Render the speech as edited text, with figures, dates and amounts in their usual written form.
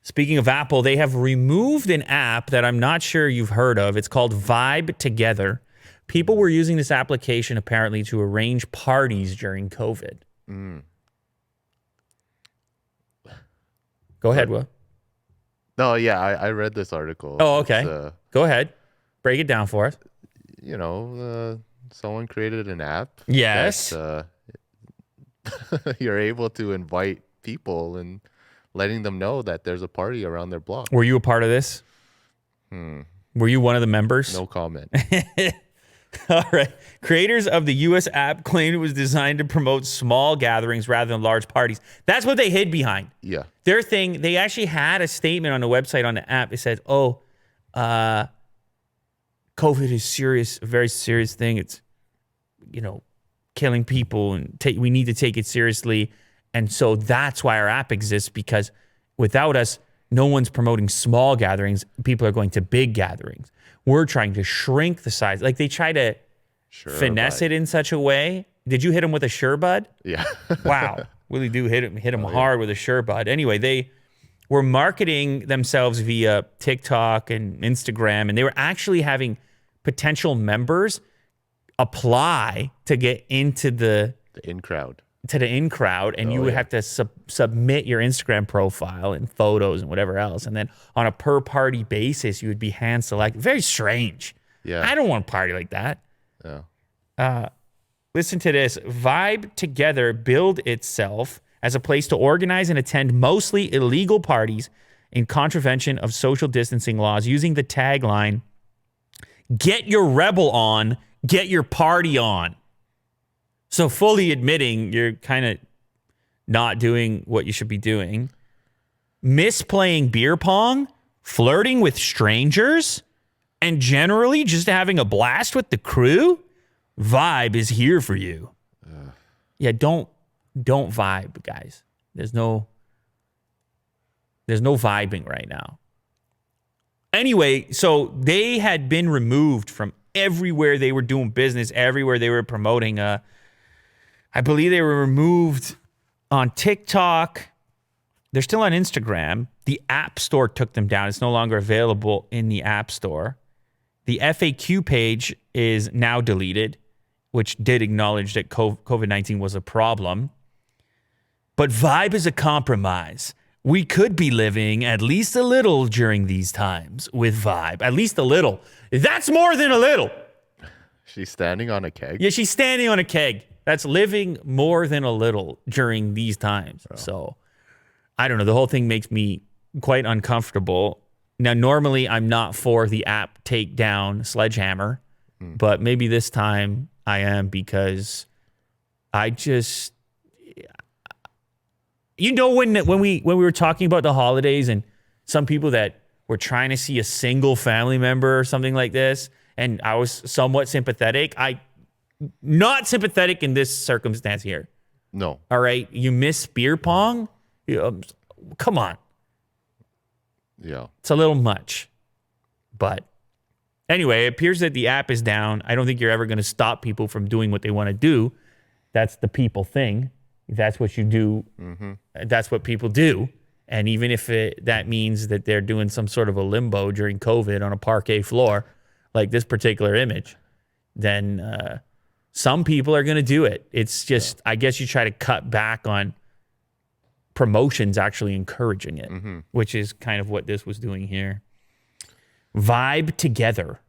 Speaking of Apple, they have removed an app that I'm not sure you've heard of. It's called Vibe Together. People were using this application apparently to arrange parties during COVID. Go ahead, Will. No, yeah, I read this article. Oh, okay. Go ahead. Break it down for us. Someone created an app. Yes. That, you're able to invite people and letting them know that there's a party around their block. Were you a part of this? Were you one of the members? No comment. All right. Creators of the U.S. app claimed it was designed to promote small gatherings rather than large parties. That's what they hid behind. Yeah. Their thing, they actually had a statement on the website on the app. It said, COVID is serious, a very serious thing. It's, killing people, and we need to take it seriously. And so that's why our app exists, because without us, no one's promoting small gatherings. People are going to big gatherings. We're trying to shrink the size. Like, they try to finesse it in such a way. Did you hit him with a Sure Bud? Yeah. Wow. Really do hit him hard with a Sure Bud. Anyway, they were marketing themselves via TikTok and Instagram, and they were actually having potential members apply to get into the in crowd. To the in crowd, and you would have to submit your Instagram profile and photos and whatever else. And then on a per party basis, you would be hand selected. Very strange. Yeah. I don't want a party like that. Yeah. Listen to this. Vibe Together billed itself as a place to organize and attend mostly illegal parties in contravention of social distancing laws, using the tagline, "Get your rebel on, get your party on." So fully admitting you're kind of not doing what you should be doing. Misplaying beer pong, flirting with strangers, and generally just having a blast with the crew. Vibe is here for you. Yeah, don't vibe, guys. There's no vibing right now. Anyway, so they had been removed from everywhere they were doing business, everywhere they were promoting. I believe they were removed on TikTok. They're still on Instagram. The App Store took them down. It's no longer available in the App Store. The FAQ page is now deleted, which did acknowledge that COVID-19 was a problem. But Vibe is a compromise. We could be living at least a little during these times with Vibe. At least a little. That's more than a little. She's standing on a keg? Yeah, she's standing on a keg. That's living more than a little during these times. Oh. So, I don't know. The whole thing makes me quite uncomfortable. Now, normally I'm not for the app takedown sledgehammer, but maybe this time I am, because I just, when we were talking about the holidays and some people that were trying to see a single family member or something like this, and I was somewhat sympathetic. Not sympathetic in this circumstance here. No. All right. You miss beer pong? Come on. Yeah. It's a little much. But anyway, it appears that the app is down. I don't think you're ever going to stop people from doing what they want to do. That's the people thing. That's what you do. That's what people do. And even if that means that they're doing some sort of a limbo during COVID on a parquet floor, like this particular image, then some people are going to do it. It's just, I guess you try to cut back on promotions actually encouraging it, which is kind of what this was doing here. Vibe Together.